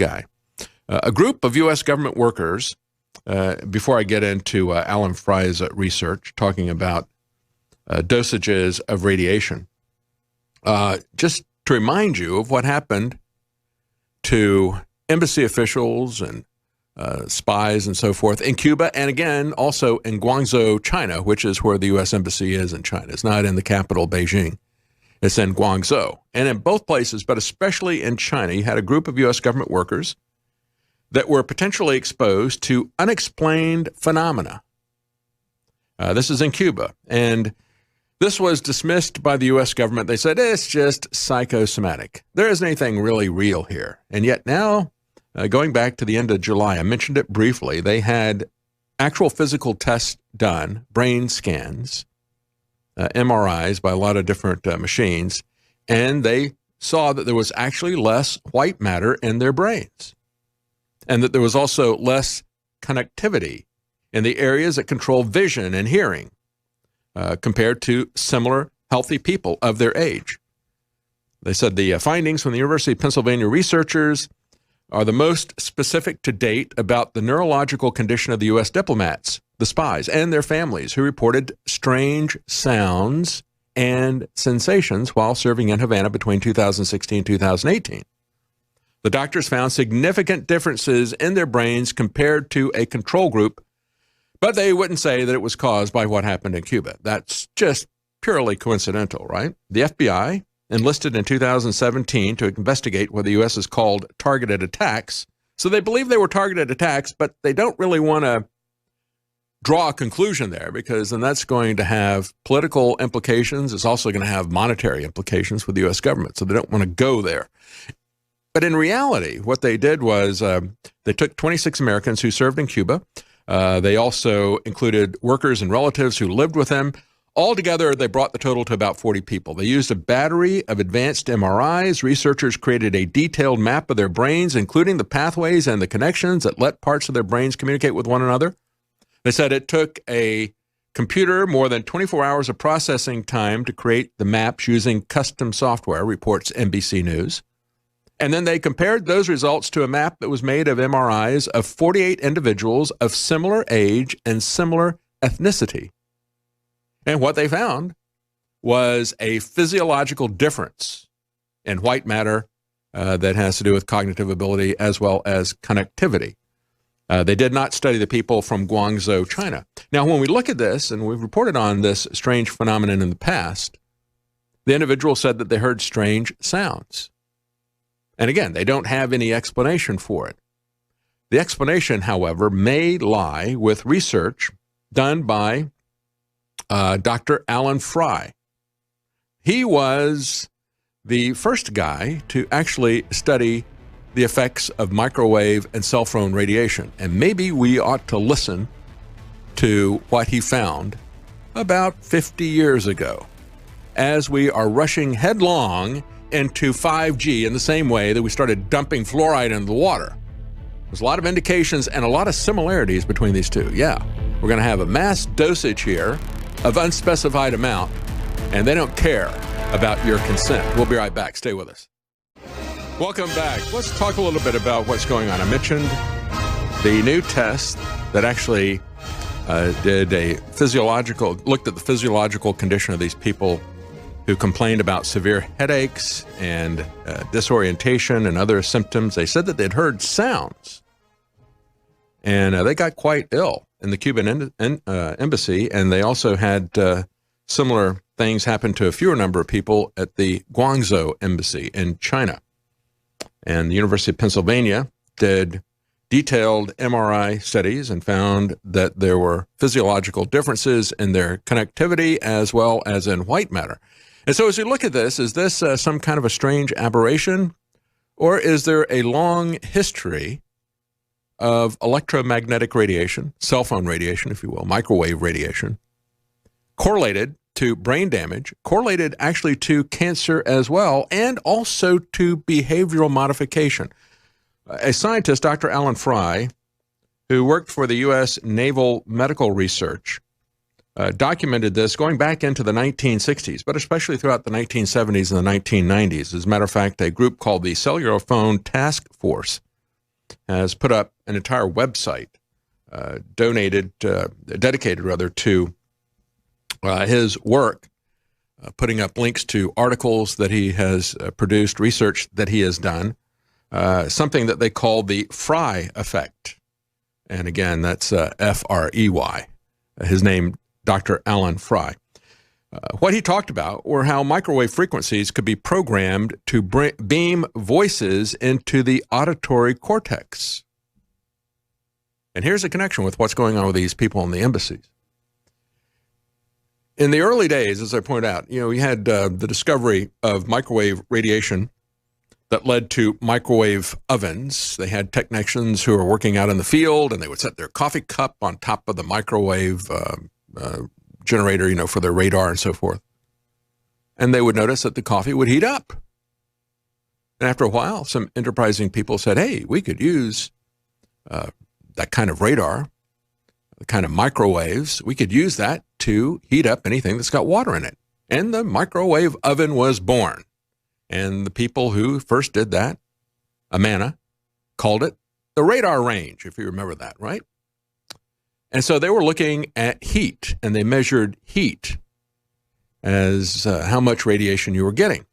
guy. A group of U.S. government workers, before I get into Alan Fry's research, talking about dosages of radiation, just to remind you of what happened to embassy officials and spies and so forth in Cuba, and again, also in Guangzhou, China, which is where the U.S. Embassy is in China. It's not in the capital, Beijing. It's in Guangzhou. And in both places, but especially in China, you had a group of U.S. government workers that were potentially exposed to unexplained phenomena. This is in Cuba. And this was dismissed by the U.S. government. They said, it's just psychosomatic. There isn't anything really real here. And yet now, going back to the end of July, I mentioned it briefly, they had actual physical tests done, brain scans, MRIs by a lot of different machines, and they saw that there was actually less white matter in their brains, and that there was also less connectivity in the areas that control vision and hearing compared to similar healthy people of their age. They said the findings from the University of Pennsylvania researchers are the most specific to date about the neurological condition of the U.S. diplomats, the spies, and their families who reported strange sounds and sensations while serving in Havana between 2016 and 2018. The doctors found significant differences in their brains compared to a control group, but they wouldn't say that it was caused by what happened in Cuba. That's just purely coincidental, right? The FBI enlisted in 2017 to investigate what the U.S. has called targeted attacks. So they believe they were targeted attacks, but they don't really want to draw a conclusion there, because then that's going to have political implications. It's also going to have monetary implications for the U.S. government, so they don't want to go there. But in reality, what they did was they took 26 Americans who served in Cuba. They also included workers and relatives who lived with them. Altogether, they brought the total to about 40 people. They used a battery of advanced MRIs. Researchers created a detailed map of their brains, including the pathways and the connections that let parts of their brains communicate with one another. They said it took a computer more than 24 hours of processing time to create the maps using custom software, reports NBC News. And then they compared those results to a map that was made of MRIs of 48 individuals of similar age and similar ethnicity. And what they found was a physiological difference in white matter that has to do with cognitive ability as well as connectivity. They did not study the people from Guangzhou, China. Now, when we look at this, and we've reported on this strange phenomenon in the past, the individual said that they heard strange sounds. And again, they don't have any explanation for it. The explanation, however, may lie with research done by Dr. Alan Fry. He was the first guy to actually study the effects of microwave and cell phone radiation. And maybe we ought to listen to what he found about 50 years ago, as we are rushing headlong into 5G in the same way that we started dumping fluoride into the water. There's a lot of indications and a lot of similarities between these two. Yeah, we're going to have a mass dosage here of unspecified amount, and they don't care about your consent. We'll be right back. Stay with us. Welcome back. Let's talk a little bit about what's going on. I mentioned the new test that actually looked at the physiological condition of these people who complained about severe headaches and disorientation and other symptoms. They said that they'd heard sounds, and they got quite ill in the Cuban embassy, and they also had similar things happen to a fewer number of people at the Guangzhou embassy in China. And the University of Pennsylvania did detailed MRI studies and found that there were physiological differences in their connectivity as well as in white matter. And so as we look at this, is this some kind of a strange aberration, or is there a long history of electromagnetic radiation, cell phone radiation, if you will, microwave radiation, correlated to brain damage, correlated actually to cancer as well, and also to behavioral modification? A scientist, Dr. Alan Fry, who worked for the U.S. Naval Medical Research, documented this going back into the 1960s, but especially throughout the 1970s and the 1990s. As a matter of fact, a group called the Cellular Phone Task Force has put up an entire website dedicated rather to his work, putting up links to articles that he has produced, research that he has done, something that they call the Frey effect. And again, that's F-R-E-Y. His name, Dr. Alan Frey. What he talked about were how microwave frequencies could be programmed to beam voices into the auditory cortex. And here's a connection with what's going on with these people in the embassies. In the early days, as I point out, we had the discovery of microwave radiation that led to microwave ovens. They had technicians who were working out in the field, and they would set their coffee cup on top of the microwave generator, for their radar and so forth. And they would notice that the coffee would heat up. And after a while, some enterprising people said, hey, we could use that kind of radar, the kind of microwaves, we could use that to heat up anything that's got water in it. And the microwave oven was born. And the people who first did that, Amana, called it the radar range, if you remember that, right? And so they were looking at heat, and they measured heat as how much radiation you were getting.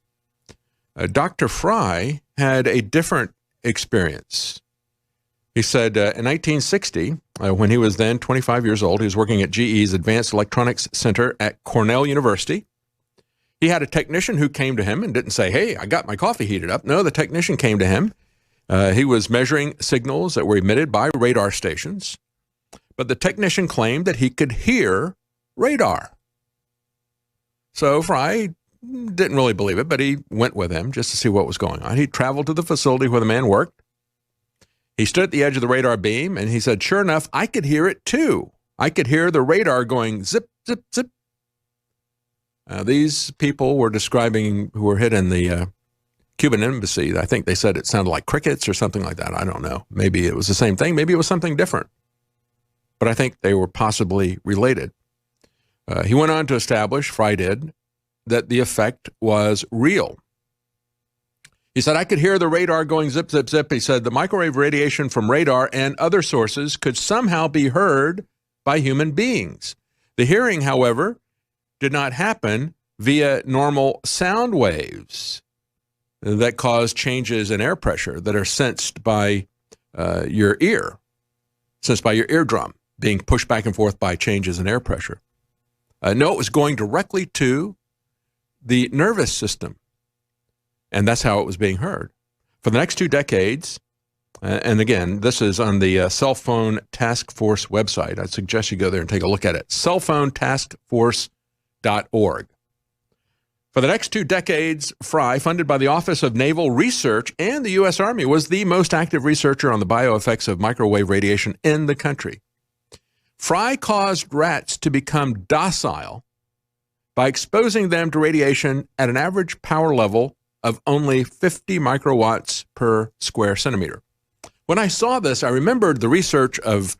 Dr. Frey had a different experience. He said in 1960, when he was then 25 years old, he was working at GE's Advanced Electronics Center at Cornell University. He had a technician who came to him and didn't say, hey, I got my coffee heated up. No, the technician came to him. He was measuring signals that were emitted by radar stations. But the technician claimed that he could hear radar. So Frey didn't really believe it, but he went with him just to see what was going on. He traveled to the facility where the man worked. He stood at the edge of the radar beam, and he said, sure enough, I could hear it too. I could hear the radar going zip, zip, zip. These people were describing, who were hit in the Cuban embassy, I think they said it sounded like crickets or something like that. I don't know. Maybe it was the same thing. Maybe it was something different. But I think they were possibly related. He went on to establish, Frey did, that the effect was real. He said, I could hear the radar going zip, zip, zip. He said, the microwave radiation from radar and other sources could somehow be heard by human beings. The hearing, however, did not happen via normal sound waves that cause changes in air pressure that are sensed by your ear, sensed by your eardrum, being pushed back and forth by changes in air pressure. No, it was going directly to the nervous system, and that's how it was being heard. For the next 2 decades, and again, this is on the Cell Phone Task Force website. I'd suggest you go there and take a look at it, cellphonetaskforce.org. For the next 2 decades, Frey, funded by the Office of Naval Research and the U.S. Army, was the most active researcher on the bioeffects of microwave radiation in the country. Frey caused rats to become docile by exposing them to radiation at an average power level of only 50 microwatts per square centimeter. When I saw this, I remembered the research of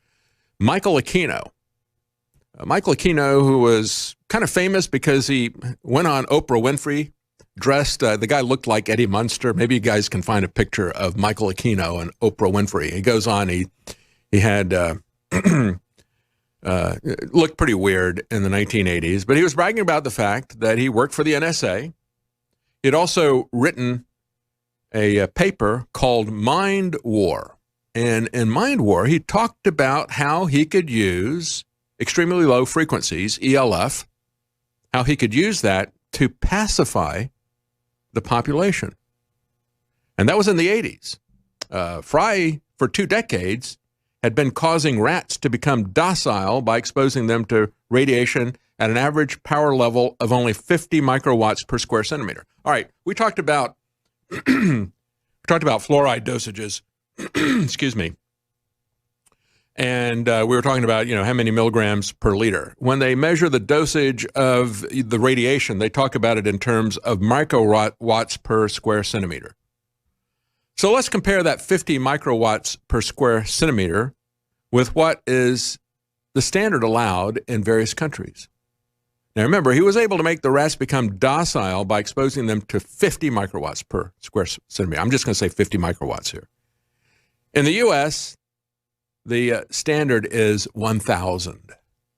Michael Aquino. Michael Aquino, who was kind of famous because he went on Oprah Winfrey, dressed, the guy looked like Eddie Munster. Maybe you guys can find a picture of Michael Aquino and Oprah Winfrey. He goes on, he had, looked pretty weird in the 1980s, but he was bragging about the fact that he worked for the NSA. He'd also written a paper called Mind War. And in Mind War, he talked about how he could use extremely low frequencies, ELF, how he could use that to pacify the population. And that was in the 80s. Frey, for 2 decades, had been causing rats to become docile by exposing them to radiation at an average power level of only 50 microwatts per square centimeter. All right, we talked about fluoride dosages, excuse me, and we were talking about, how many milligrams per liter. When they measure the dosage of the radiation, they talk about it in terms of microwatts per square centimeter. So let's compare that 50 microwatts per square centimeter with what is the standard allowed in various countries. Now remember, he was able to make the rats become docile by exposing them to 50 microwatts per square centimeter. I'm just going to say 50 microwatts here. In the U.S., the standard is 1,000.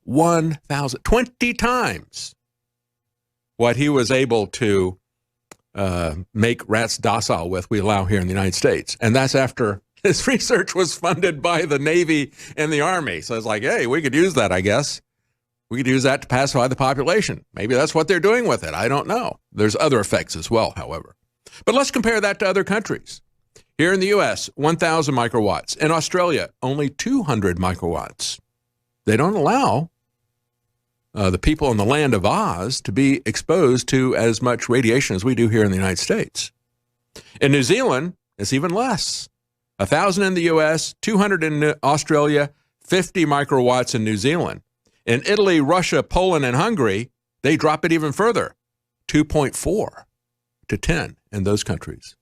1,000. 20 times what he was able to make rats docile with, we allow here in the United States. And that's after his research was funded by the Navy and the Army. So it's like, hey, we could use that, I guess. We could use that to pacify the population. Maybe that's what they're doing with it. I don't know. There's other effects as well, however. But let's compare that to other countries. Here in the U.S., 1,000 microwatts. In Australia, only 200 microwatts. They don't allow the people in the land of Oz to be exposed to as much radiation as we do here in the United States. In New Zealand, it's even less. 1,000 in the U.S., 200 in Australia, 50 microwatts in New Zealand. In Italy, Russia, Poland, and Hungary, they drop it even further, 2.4 to 10 in those countries.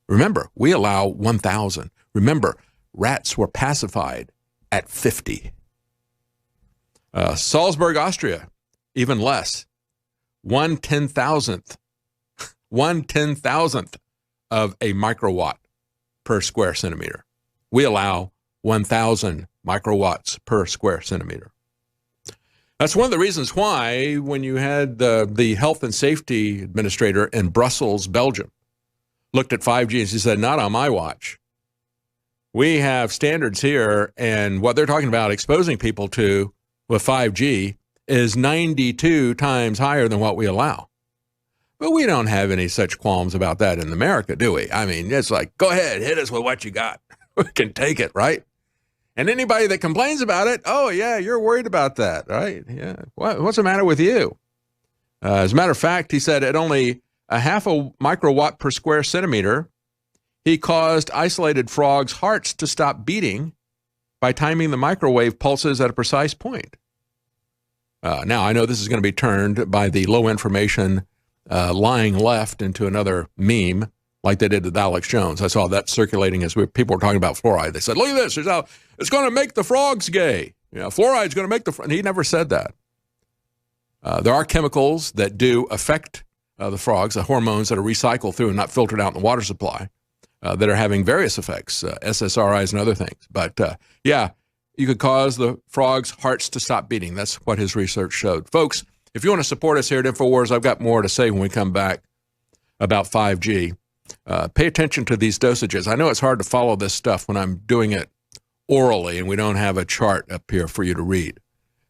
Remember, we allow 1,000. Remember, rats were pacified at 50. Salzburg, Austria, even less, 1/10,000th, 1/10,000th of a microwatt per square centimeter. We allow 1,000 microwatts per square centimeter. That's one of the reasons why when you had the Health and Safety Administrator in Brussels, Belgium, looked at 5G and she said, not on my watch. We have standards here, and what they're talking about exposing people to with 5G is 92 times higher than what we allow. But we don't have any such qualms about that in America, do we? I mean, it's like, go ahead, hit us with what you got. We can take it, right? And anybody that complains about it, oh, yeah, you're worried about that, right? Yeah. What's the matter with you? As a matter of fact, he said at only a half a microwatt per square centimeter, he caused isolated frogs' hearts to stop beating by timing the microwave pulses at a precise point. Now, I know this is going to be turned by the low information lying left into another meme like they did with Alex Jones. I saw that circulating as people were talking about fluoride. They said, look at this. It's going to make the frogs gay. You know, fluoride's going to make and he never said that. There are chemicals that do affect the frogs, the hormones that are recycled through and not filtered out in the water supply that are having various effects, SSRIs and other things. But yeah, you could cause the frogs' hearts to stop beating. That's what his research showed. Folks, if you want to support us here at InfoWars, I've got more to say when we come back about 5G. Pay attention to these dosages. I know it's hard to follow this stuff when I'm doing it orally and we don't have a chart up here for you to read.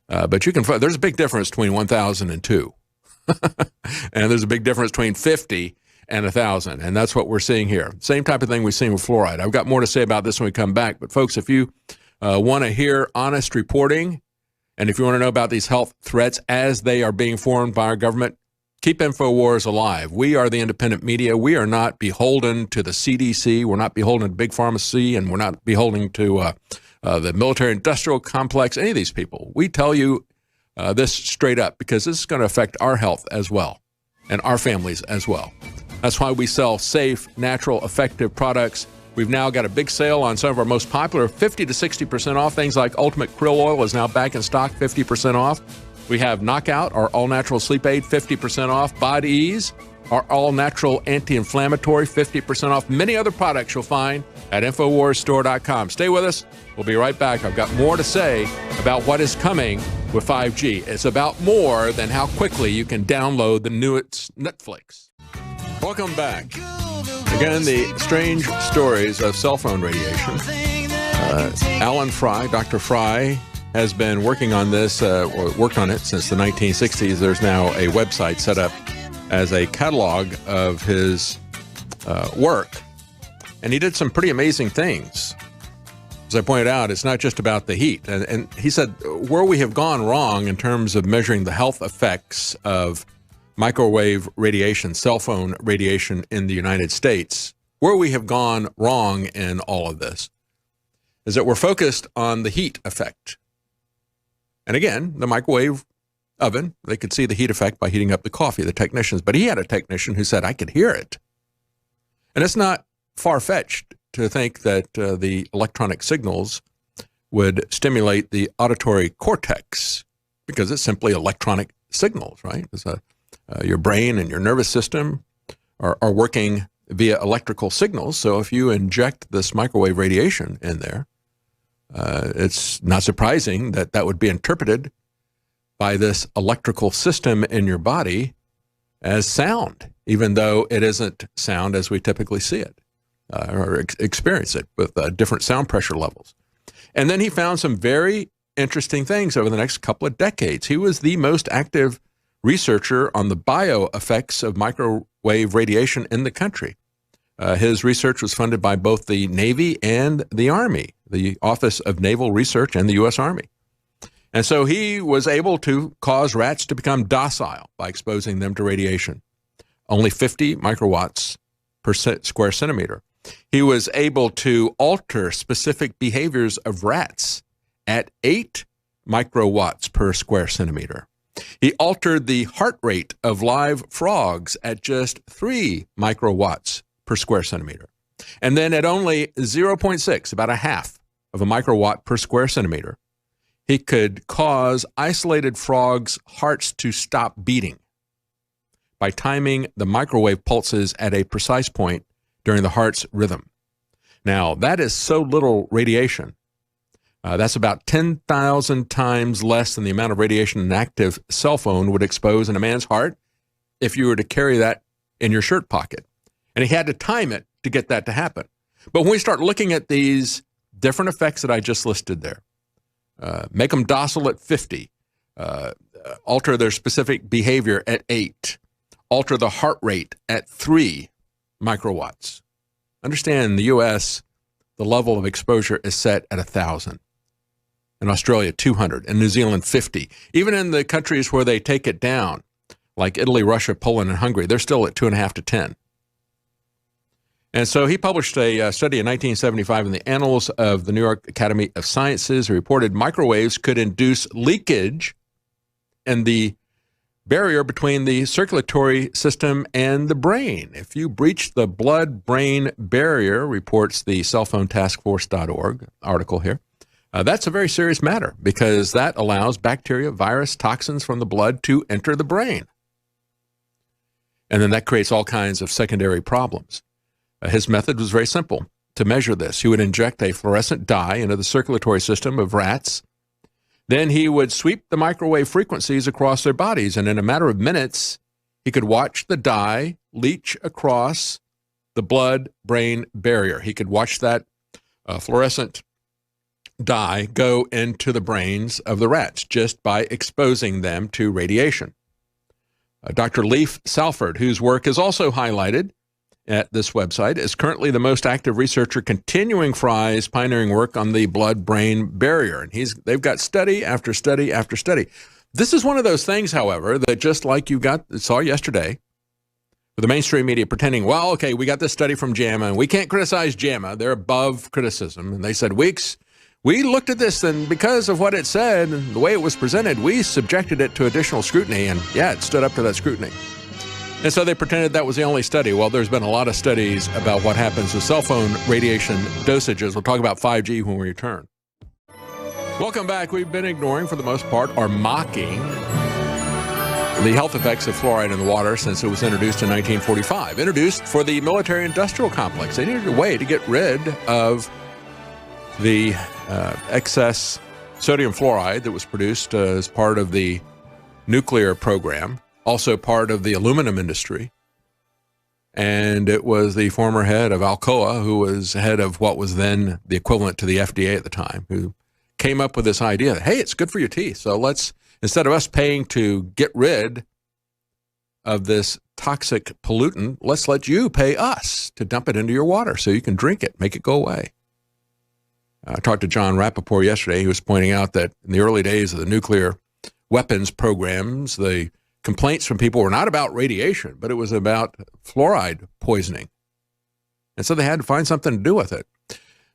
But you can. There's a big difference between 1,000 and 2. And there's a big difference between 50 and 1,000. And that's what we're seeing here. Same type of thing we've seen with fluoride. I've got more to say about this when we come back. But folks, if you want to hear honest reporting, and if you want to know about these health threats as they are being formed by our government, keep InfoWars alive. We are the independent media. We are not beholden to the CDC. We're not beholden to Big Pharmacy, and we're not beholden to the military-industrial complex, any of these people. We tell you this straight up because this is going to affect our health as well and our families as well. That's why we sell safe, natural, effective products. We've now got a big sale on some of our most popular, 50 to 60% off. Things like Ultimate Krill Oil is now back in stock, 50% off. We have Knockout, our all-natural sleep aid, 50% off. Bod Ease, our all-natural anti-inflammatory, 50% off. Many other products you'll find at InfoWarsStore.com. Stay with us. We'll be right back. I've got more to say about what is coming with 5G. It's about more than how quickly you can download the newest Netflix. Welcome back. Again, the strange stories of cell phone radiation. Alan Fry, Dr. Fry, has been working on this, or worked on it since the 1960s. There's now a website set up as a catalog of his work. And he did some pretty amazing things. As I pointed out, it's not just about the heat. And he said where we have gone wrong in terms of measuring the health effects of microwave radiation, cell phone radiation in the United States, where we have gone wrong in all of this is that we're focused on the heat effect. And again, the microwave oven, they could see the heat effect by heating up the coffee, the technicians. But he had a technician who said, I could hear it. And it's not far-fetched to think that the electronic signals would stimulate the auditory cortex because it's simply electronic signals, right? It's your brain and your nervous system are working via electrical signals. So if you inject this microwave radiation in there, it's not surprising that that would be interpreted by this electrical system in your body as sound, even though it isn't sound as we typically see it or experience it with different sound pressure levels. And then he found some very interesting things over the next couple of decades. He was the most active researcher on the bioeffects of microwave radiation in the country. His research was funded by both the Navy and the Army, the Office of Naval Research and the U.S. Army. And so he was able to cause rats to become docile by exposing them to radiation, only 50 microwatts per square centimeter. He was able to alter specific behaviors of rats at 8 microwatts per square centimeter. He altered the heart rate of live frogs at just 3 microwatts per square centimeter. And then at only 0.6, about a half of a microwatt per square centimeter, he could cause isolated frogs' hearts to stop beating by timing the microwave pulses at a precise point during the heart's rhythm. Now, that is so little radiation. That's about 10,000 times less than the amount of radiation an active cell phone would expose in a man's heart if you were to carry that in your shirt pocket. And he had to time it to get that to happen. But when we start looking at these different effects that I just listed there, make them docile at 50, alter their specific behavior at 8, alter the heart rate at 3 microwatts. Understand in the U.S., the level of exposure is set at 1,000. In Australia, 200. In New Zealand, 50. Even in the countries where they take it down, like Italy, Russia, Poland, and Hungary, they're still at 2.5 to 10. And so he published a study in 1975 in the Annals of the New York Academy of Sciences. He reported microwaves could induce leakage in the barrier between the circulatory system and the brain. If you breach the blood-brain barrier, reports the cellphonetaskforce.org article here, that's a very serious matter because that allows bacteria, virus, toxins from the blood to enter the brain. And then that creates all kinds of secondary problems. His method was very simple to measure this. He would inject a fluorescent dye into the circulatory system of rats. Then he would sweep the microwave frequencies across their bodies, and in a matter of minutes, he could watch the dye leach across the blood-brain barrier. He could watch that fluorescent dye go into the brains of the rats just by exposing them to radiation. Dr. Leif Salford, whose work is also highlighted at this website, is currently the most active researcher continuing Fry's pioneering work on the blood-brain barrier. And they've got study after study after study. This is one of those things, however, that just like you saw yesterday, with the mainstream media pretending, well, okay, we got this study from JAMA, and we can't criticize JAMA. They're above criticism. And they said, Weeks, we looked at this, and because of what it said and the way it was presented, we subjected it to additional scrutiny, and yeah, it stood up to that scrutiny. And so they pretended that was the only study. Well, there's been a lot of studies about what happens with cell phone radiation dosages. We'll talk about 5G when we return. Welcome back. We've been ignoring, for the most part, or mocking the health effects of fluoride in the water since it was introduced in 1945. Introduced for the military-industrial complex. They needed a way to get rid of the excess sodium fluoride that was produced as part of the nuclear program, also part of the aluminum industry. And it was the former head of Alcoa, who was head of what was then the equivalent to the FDA at the time, who came up with this idea that, hey, it's good for your teeth. So let's, instead of us paying to get rid of this toxic pollutant, let's let you pay us to dump it into your water so you can drink it, make it go away. I talked to John Rappaport yesterday. He was pointing out that in the early days of the nuclear weapons programs, the complaints from people were not about radiation, but it was about fluoride poisoning. And so they had to find something to do with it.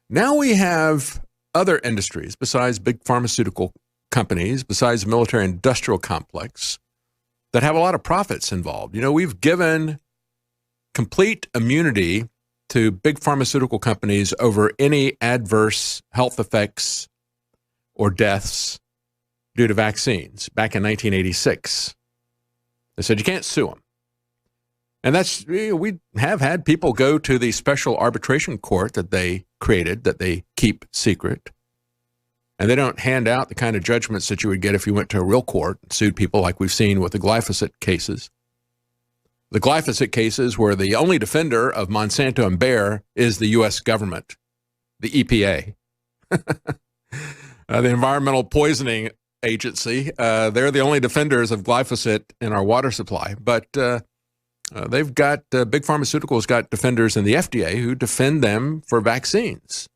Now we have other industries besides big pharmaceutical companies, besides the military-industrial complex, that have a lot of profits involved. You know, we've given complete immunity to big pharmaceutical companies over any adverse health effects or deaths due to vaccines back in 1986. They said you can't sue them. And that's, we have had people go to the special arbitration court that they created, that they keep secret. And they don't hand out the kind of judgments that you would get if you went to a real court and sued people like we've seen with the glyphosate cases. The glyphosate cases where the only defender of Monsanto and Bayer is the U.S. government, the EPA, the Environmental Poisoning Agency. They're the only defenders of glyphosate in our water supply. But they've got, big pharmaceuticals got defenders in the FDA who defend them for vaccines.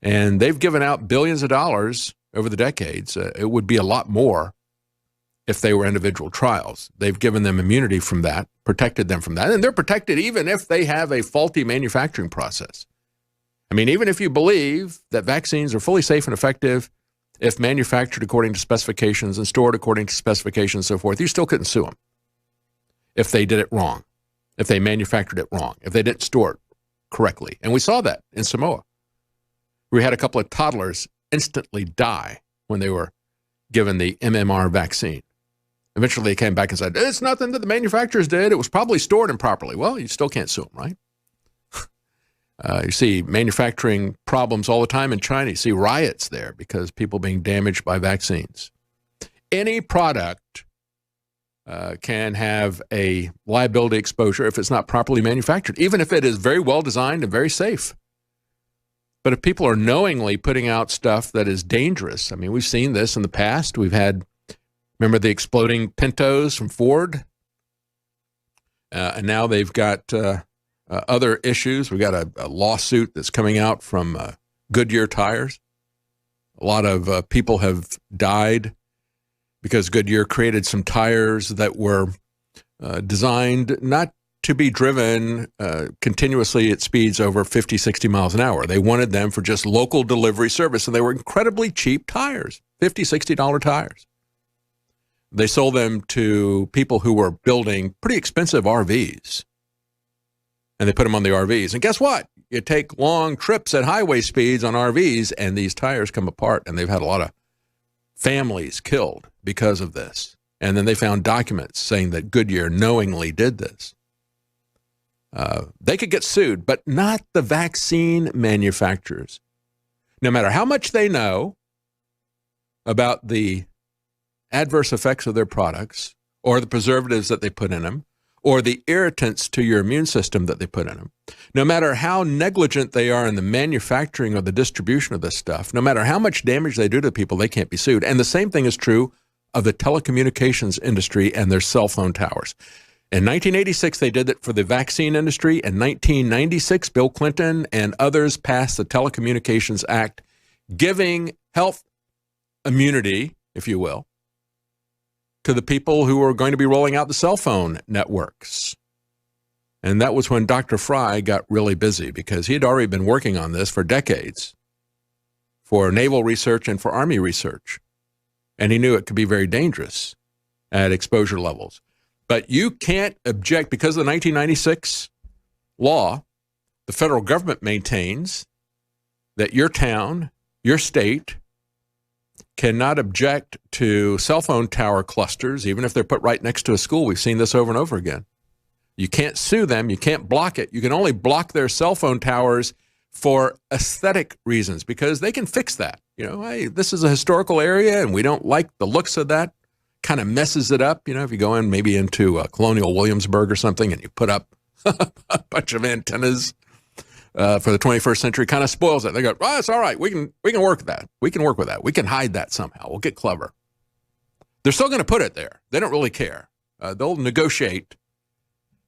And they've given out billions of dollars over the decades. It would be a lot more if they were individual trials. They've given them immunity from that, protected them from that. And they're protected even if they have a faulty manufacturing process. I mean, even if you believe that vaccines are fully safe and effective, if manufactured according to specifications and stored according to specifications and so forth, you still couldn't sue them if they did it wrong, if they manufactured it wrong, if they didn't store it correctly. And we saw that in Samoa. We had a couple of toddlers instantly die when they were given the MMR vaccine. Eventually they came back and said, it's nothing that the manufacturers did. It was probably stored improperly. Well, you still can't sue them, right? You see manufacturing problems all the time in China. You see riots there because people being damaged by vaccines. Any product can have a liability exposure if it's not properly manufactured, even if it is very well designed and very safe. But if people are knowingly putting out stuff that is dangerous, I mean, we've seen this in the past. We've had, remember the exploding Pintos from Ford? And now they've got other issues. We've got a lawsuit that's coming out from Goodyear tires. A lot of people have died because Goodyear created some tires that were designed not to be driven continuously at speeds over 50, 60 miles an hour. They wanted them for just local delivery service, and they were incredibly cheap tires, $50, $60 tires. They sold them to people who were building pretty expensive RVs, and they put them on the RVs. And guess what? You take long trips at highway speeds on RVs, and these tires come apart, and they've had a lot of families killed because of this. And then they found documents saying that Goodyear knowingly did this. They could get sued, but not the vaccine manufacturers. No matter how much they know about the adverse effects of their products or the preservatives that they put in them or the irritants to your immune system that they put in them, no matter how negligent they are in the manufacturing or the distribution of this stuff, no matter how much damage they do to people, they can't be sued. And the same thing is true of the telecommunications industry and their cell phone towers. In 1986, they did it for the vaccine industry. In 1996, Bill Clinton and others passed the Telecommunications Act, giving health immunity, if you will, to the people who were going to be rolling out the cell phone networks. And that was when Dr. Fry got really busy because he had already been working on this for decades for naval research and for Army research. And he knew it could be very dangerous at exposure levels. But you can't object because of the 1996 law. The federal government maintains that your town, your state, cannot object to cell phone tower clusters, even if they're put right next to a school. We've seen this over and over again. You can't sue them. You can't block it. You can only block their cell phone towers for aesthetic reasons because they can fix that. You know, hey, this is a historical area and we don't like the looks of that. Kind of messes it up, you know, if you go in maybe into Colonial Williamsburg or something and you put up a bunch of antennas for the 21st century, kind of spoils it. They go, oh, it's all right. We can work with that. We can work with that. We can hide that somehow. We'll get clever. They're still going to put it there. They don't really care. They'll negotiate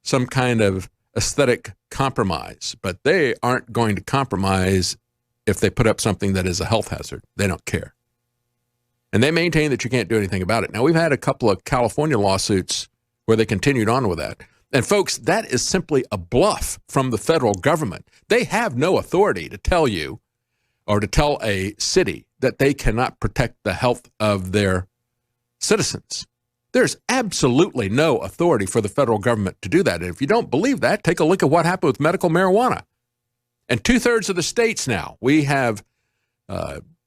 some kind of aesthetic compromise, but they aren't going to compromise if they put up something that is a health hazard. They don't care. And they maintain that you can't do anything about it. Now, we've had a couple of California lawsuits where they continued on with that. And folks, that is simply a bluff from the federal government. They have no authority to tell you or to tell a city that they cannot protect the health of their citizens. There's absolutely no authority for the federal government to do that. And if you don't believe that, take a look at what happened with medical marijuana. And 2/3 of the states now, we have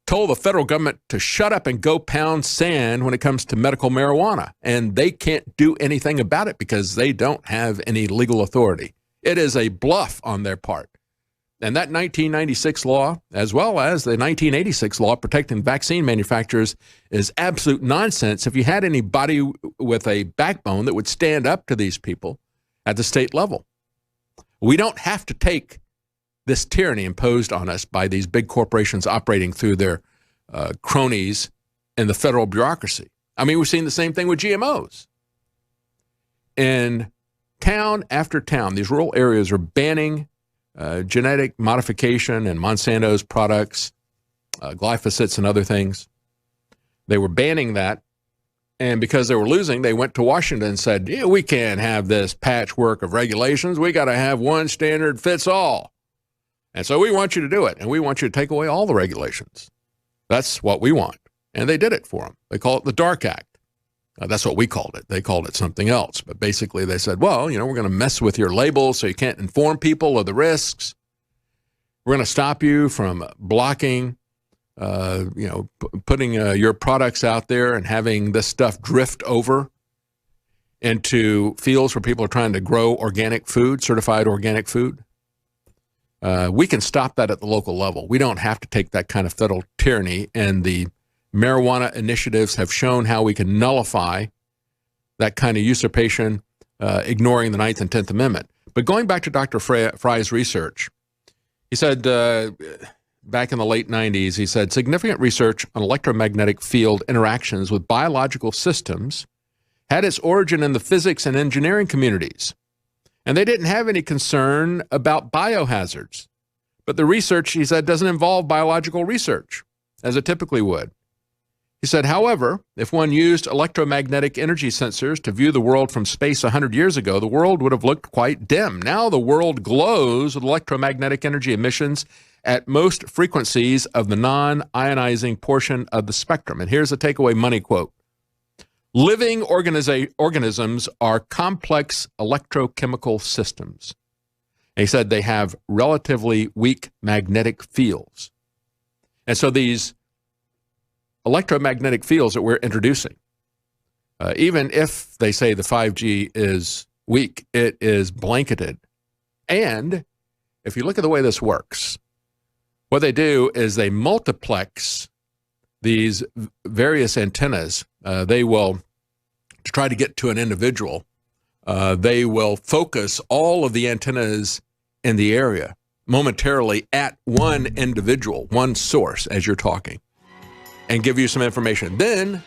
told the federal government to shut up and go pound sand when it comes to medical marijuana. And they can't do anything about it because they don't have any legal authority. It is a bluff on their part. And that 1996 law, as well as the 1986 law protecting vaccine manufacturers, is absolute nonsense. If you had anybody with a backbone that would stand up to these people at the state level, we don't have to take this tyranny imposed on us by these big corporations operating through their cronies in the federal bureaucracy. I mean, we've seen the same thing with GMOs. In town after town, these rural areas are banning genetic modification and Monsanto's products, glyphosates and other things. They were banning that. And because they were losing, they went to Washington and said, yeah, we can't have this patchwork of regulations. We got to have one standard fits all. And so we want you to do it. And we want you to take away all the regulations. That's what we want. And they did it for them. They call it the Dark Act. That's what we called it. They called it something else. But basically they said, well, you know, we're going to mess with your labels so you can't inform people of the risks. We're going to stop you from blocking, putting your products out there and having this stuff drift over into fields where people are trying to grow organic food, certified organic food. We can stop that at the local level. We don't have to take that kind of federal tyranny, and the marijuana initiatives have shown how we can nullify that kind of usurpation, ignoring the 9th and 10th Amendment. But going back to Dr. Fry's research, he said back in the late 90s, he said, significant research on electromagnetic field interactions with biological systems had its origin in the physics and engineering communities. And they didn't have any concern about biohazards. But the research, he said, doesn't involve biological research, as it typically would. He said, however, if one used electromagnetic energy sensors to view the world from space 100 years ago, the world would have looked quite dim. Now the world glows with electromagnetic energy emissions at most frequencies of the non-ionizing portion of the spectrum. And here's a takeaway money quote. Living organisms are complex electrochemical systems. And he said they have relatively weak magnetic fields. And so these electromagnetic fields that we're introducing, even if they say the 5G is weak, it is blanketed. And if you look at the way this works, what they do is they multiplex these various antennas. They will, to try to get to an individual, they will focus all of the antennas in the area momentarily at one individual, one source as you're talking, and give you some information. Then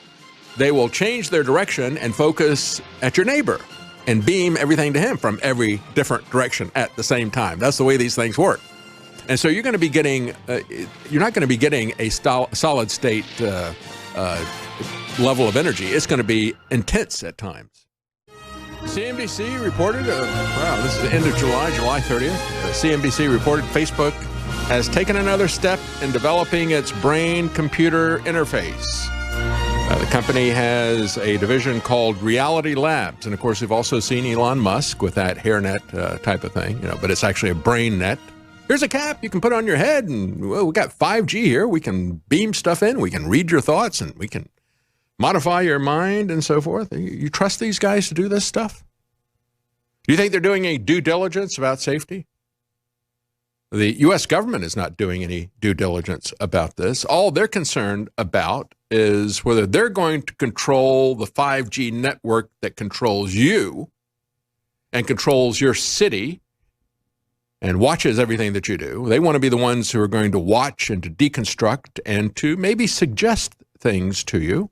they will change their direction and focus at your neighbor and beam everything to him from every different direction at the same time. That's the way these things work. And so you're going to be getting, you're not going to be getting a solid state level of energy. It's going to be intense at times. CNBC reported, wow, this is the end of July 30th. CNBC reported Facebook has taken another step in developing its brain-computer interface. The company has a division called Reality Labs. And of course, we've also seen Elon Musk with that hairnet type of thing, but it's actually a brain net. Here's a cap you can put on your head, and well, we got 5G here. We can beam stuff in. We can read your thoughts, and we can modify your mind and so forth. You trust these guys to do this stuff? Do you think they're doing any due diligence about safety? The U.S. government is not doing any due diligence about this. All they're concerned about is whether they're going to control the 5G network that controls you and controls your city and watches everything that you do. They want to be the ones who are going to watch and to deconstruct and to maybe suggest things to you.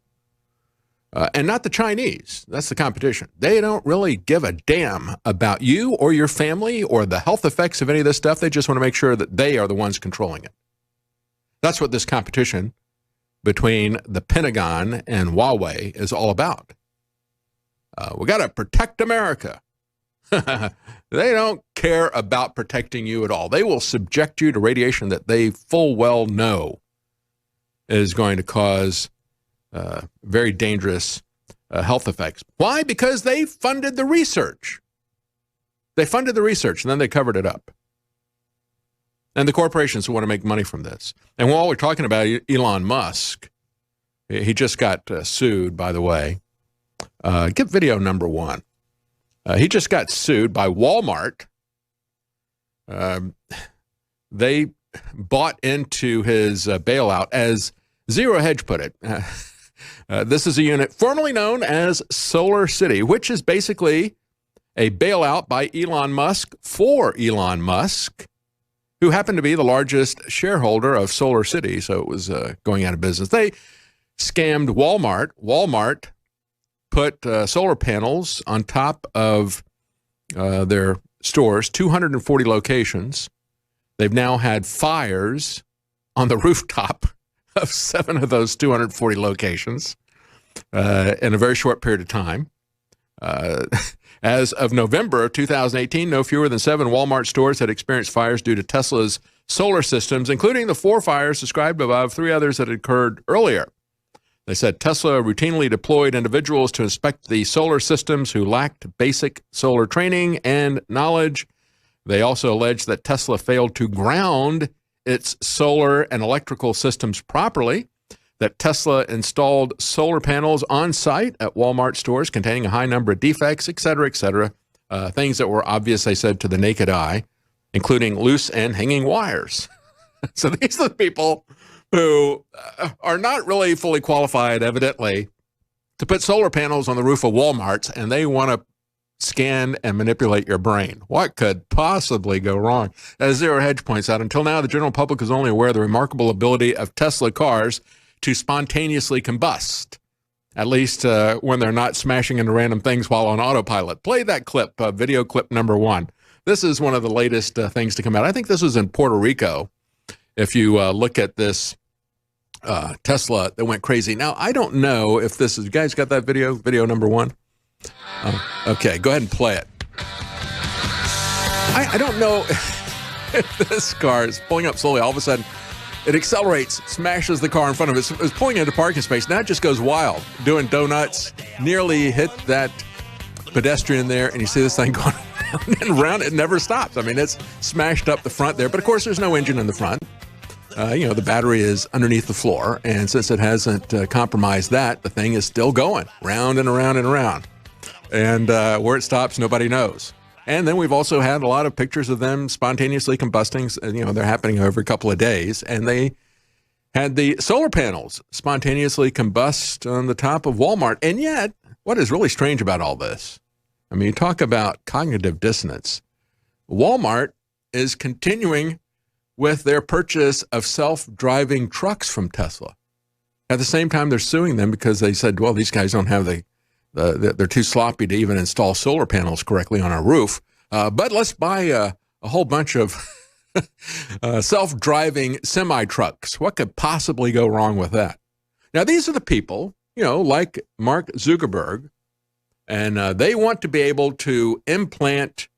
And not the Chinese. That's the competition. They don't really give a damn about you or your family or the health effects of any of this stuff. They just want to make sure that they are the ones controlling it. That's what this competition between the Pentagon and Huawei is all about. We got to protect America. They don't care about protecting you at all. They will subject you to radiation that they full well know is going to cause very dangerous health effects. Why? Because they funded the research. They funded the research, and then they covered it up. and the corporations who want to make money from this. And while we're talking about Elon Musk, he just got sued, by the way. Get video number 1. He just got sued by Walmart. They bought into his bailout, as Zero Hedge put it. This is a unit formerly known as Solar City, which is basically a bailout by Elon Musk for Elon Musk, who happened to be the largest shareholder of Solar City, so it was going out of business. They scammed Walmart. Walmart put solar panels on top of their stores, 240 locations. They've now had fires on the rooftop of 7 of those 240 locations in a very short period of time. As of November of 2018, no fewer than 7 Walmart stores had experienced fires due to Tesla's solar systems, including the 4 fires described above, 3 others that had occurred earlier. They said Tesla routinely deployed individuals to inspect the solar systems who lacked basic solar training and knowledge. They also alleged that Tesla failed to ground its solar and electrical systems properly, that Tesla installed solar panels on site at Walmart stores containing a high number of defects, et cetera, things that were obvious, they said, to the naked eye, including loose and hanging wires. So these are the people who are not really fully qualified, evidently, to put solar panels on the roof of Walmarts, and they want to scan and manipulate your brain. What could possibly go wrong? As Zero Hedge points out, until now, the general public is only aware of the remarkable ability of Tesla cars to spontaneously combust, at least when they're not smashing into random things while on autopilot. Play that clip, video clip number 1. This is one of the latest things to come out. I think this was in Puerto Rico. If you look at this Tesla that went crazy. Now, I don't know if this is, you guys got that video number 1? Okay, go ahead and play it. I don't know if this car is pulling up slowly. All of a sudden, it accelerates, smashes the car in front of it. It's pulling into parking space. Now it just goes wild, doing donuts, nearly hit that pedestrian there, and you see this thing going round and round. It never stops. I mean, it's smashed up the front there, but of course there's no engine in the front. The battery is underneath the floor, and since it hasn't compromised that, the thing is still going round and around and around. And where it stops, nobody knows. And then we've also had a lot of pictures of them spontaneously combusting. They're happening over a couple of days, and they had the solar panels spontaneously combust on the top of Walmart. And yet, what is really strange about all this, I mean, you talk about cognitive dissonance. Walmart is continuing with their purchase of self-driving trucks from Tesla. At the same time, they're suing them because they said, well, these guys don't have they're too sloppy to even install solar panels correctly on our roof. But let's buy a whole bunch of self-driving semi-trucks. What could possibly go wrong with that? Now, these are the people, like Mark Zuckerberg, and they want to be able to implant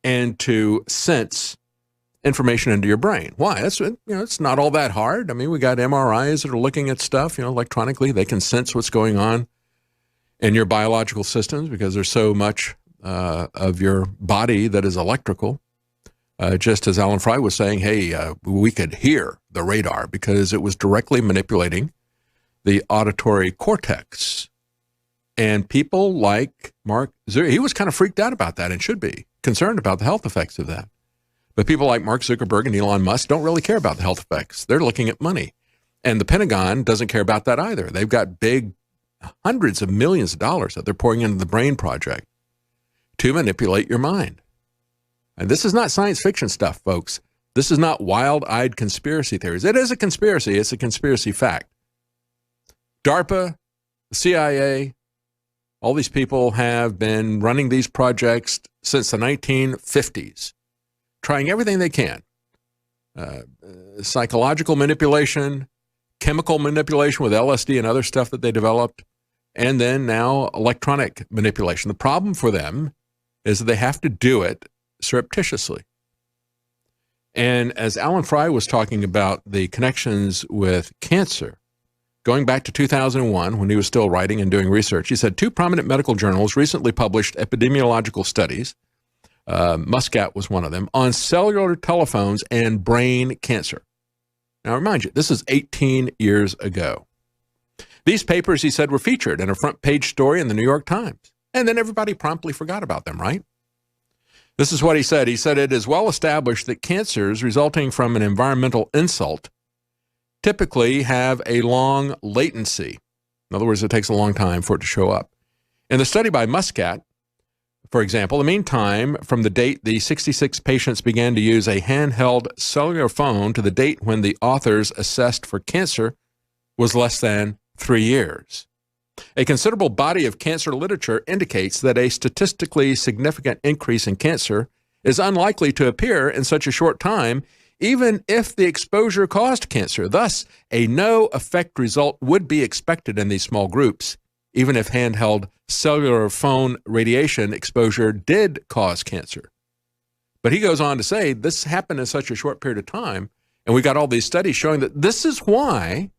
and to sense information into your brain. Why? It's not all that hard. I mean, we got MRIs that are looking at stuff, electronically. They can sense what's going on in your biological systems because there's so much of your body that is electrical. Just as Alan Fry was saying, hey, we could hear the radar because it was directly manipulating the auditory cortex. And people like Mark Zuckerberg, he was kind of freaked out about that and should be concerned about the health effects of that. But people like Mark Zuckerberg and Elon Musk don't really care about the health effects. They're looking at money. And the Pentagon doesn't care about that either. They've got big hundreds of millions of dollars that they're pouring into the Brain Project to manipulate your mind. And this is not science fiction stuff, folks. This is not wild-eyed conspiracy theories. It is a conspiracy. It's a conspiracy fact. DARPA, the CIA, all these people have been running these projects since the 1950s, trying everything they can. Psychological manipulation, chemical manipulation with LSD and other stuff that they developed, and then now electronic manipulation. The problem for them is that they have to do it surreptitiously. And as Alan Fry was talking about the connections with cancer, going back to 2001 when he was still writing and doing research, he said 2 prominent medical journals recently published epidemiological studies Muscat was one of them, on cellular telephones and brain cancer. Now, remind you, this is 18 years ago. These papers, he said, were featured in a front-page story in the New York Times. And then everybody promptly forgot about them, right? This is what he said. He said, it is well established that cancers resulting from an environmental insult typically have a long latency. In other words, it takes a long time for it to show up. In the study by Muscat, for example, the mean time from the date the 66 patients began to use a handheld cellular phone to the date when the authors assessed for cancer was less than 3 years. A considerable body of cancer literature indicates that a statistically significant increase in cancer is unlikely to appear in such a short time, even if the exposure caused cancer. Thus, a no-effect result would be expected in these small groups, even if handheld cellular phone radiation exposure did cause cancer. But he goes on to say this happened in such a short period of time, and we got all these studies showing that this is why,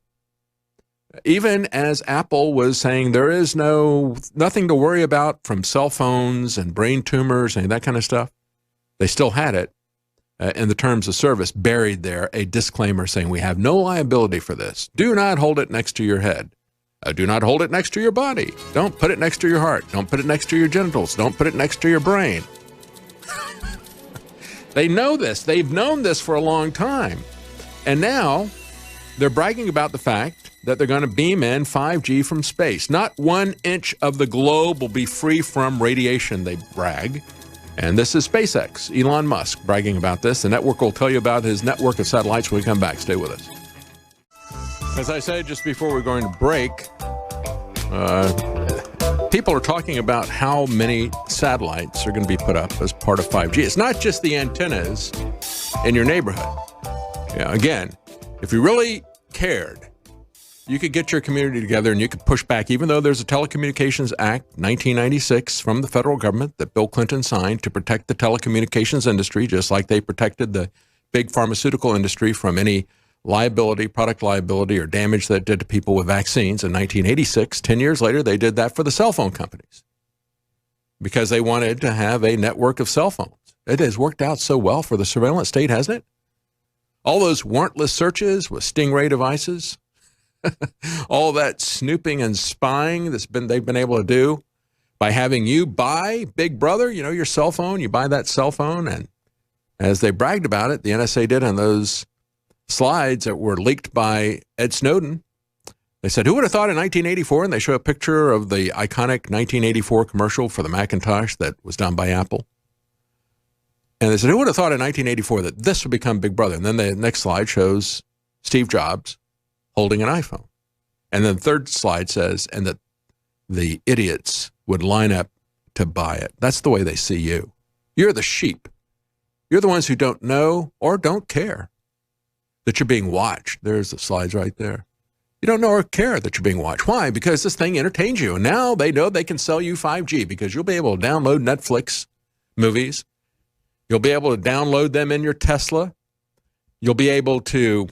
even as Apple was saying there is nothing to worry about from cell phones and brain tumors and that kind of stuff, they still had it in the terms of service buried there, a disclaimer saying we have no liability for this. Do not hold it next to your head. Do not hold it next to your body. Don't put it next to your heart. Don't put it next to your genitals. Don't put it next to your brain. They know this. They've known this for a long time. And now they're bragging about the fact that they're going to beam in 5G from space. Not 1 inch of the globe will be free from radiation, they brag. And this is SpaceX, Elon Musk, bragging about this. The network will tell you about his network of satellites when we come back. Stay with us. As I said just before we're going to break, people are talking about how many satellites are going to be put up as part of 5G. It's not just the antennas in your neighborhood. Yeah, again, if you really cared, you could get your community together and you could push back, even though there's a Telecommunications Act, 1996, from the federal government that Bill Clinton signed to protect the telecommunications industry, just like they protected the big pharmaceutical industry from any liability, product liability, or damage that it did to people with vaccines in 1986. 10 years later, they did that for the cell phone companies because they wanted to have a network of cell phones. It has worked out so well for the surveillance state, hasn't it? All those warrantless searches with stingray devices, all that snooping and spying they've been able to do by having you buy Big Brother, your cell phone, you buy that cell phone, and as they bragged about it, the NSA did on those slides that were leaked by Ed Snowden. They said, who would have thought in 1984, and they show a picture of the iconic 1984 commercial for the Macintosh that was done by Apple. And they said, who would have thought in 1984 that this would become Big Brother? And then the next slide shows Steve Jobs holding an iPhone. And then the third slide says, and that the idiots would line up to buy it. That's the way they see you. You're the sheep. You're the ones who don't know or don't care that you're being watched. There's the slides right there. You don't know or care that you're being watched. Why? Because this thing entertains you. And now they know they can sell you 5G because you'll be able to download Netflix movies. You'll be able to download them in your Tesla. You'll be able to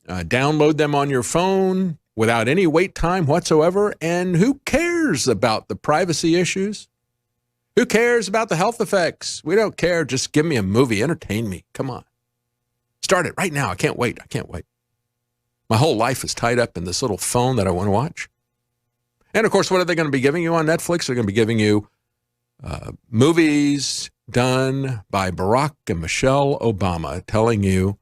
download them on your phone without any wait time whatsoever. And who cares about the privacy issues? Who cares about the health effects? We don't care. Just give me a movie. Entertain me. Come on. Start it right now. I can't wait. I can't wait. My whole life is tied up in this little phone that I want to watch. And, of course, what are they going to be giving you on Netflix? They're going to be giving you movies done by Barack and Michelle Obama telling you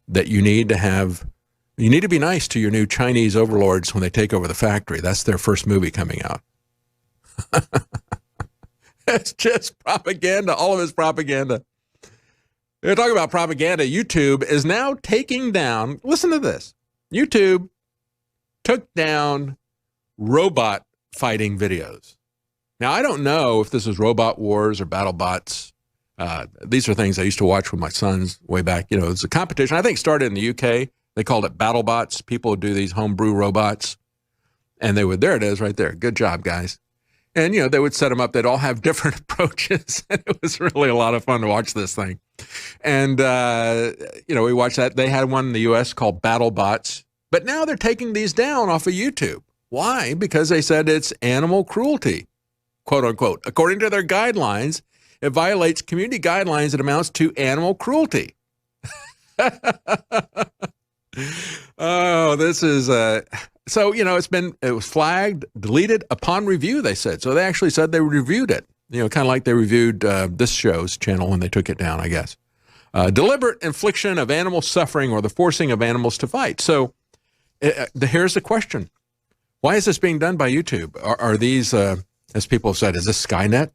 that you need to be nice to your new Chinese overlords when they take over the factory. That's their first movie coming out. It's just propaganda. All of it's propaganda. They're talking about propaganda. YouTube is now taking down, listen to this. YouTube took down robot fighting videos. Now, I don't know if this is Robot Wars or Battle Bots. These are things I used to watch with my sons way back. It's a competition. I think it started in the UK. They called it Battle Bots. People would do these homebrew robots. And there it is right there. Good job, guys. And, they would set them up. They'd all have different approaches. And it was really a lot of fun to watch this thing. And, we watched that. They had one in the U.S. called Battle Bots. But now they're taking these down off of YouTube. Why? Because they said it's animal cruelty, quote unquote. According to their guidelines, It violates community guidelines and amounts to animal cruelty. Oh, this is so, you know, it was flagged, deleted upon review, they said. So they actually said they reviewed it, you know, kind of like they reviewed this show's channel when they took it down, I guess. Deliberate infliction of animal suffering or the forcing of animals to fight. So here's the question. Why is this being done by YouTube? Are these, as people have said, is this Skynet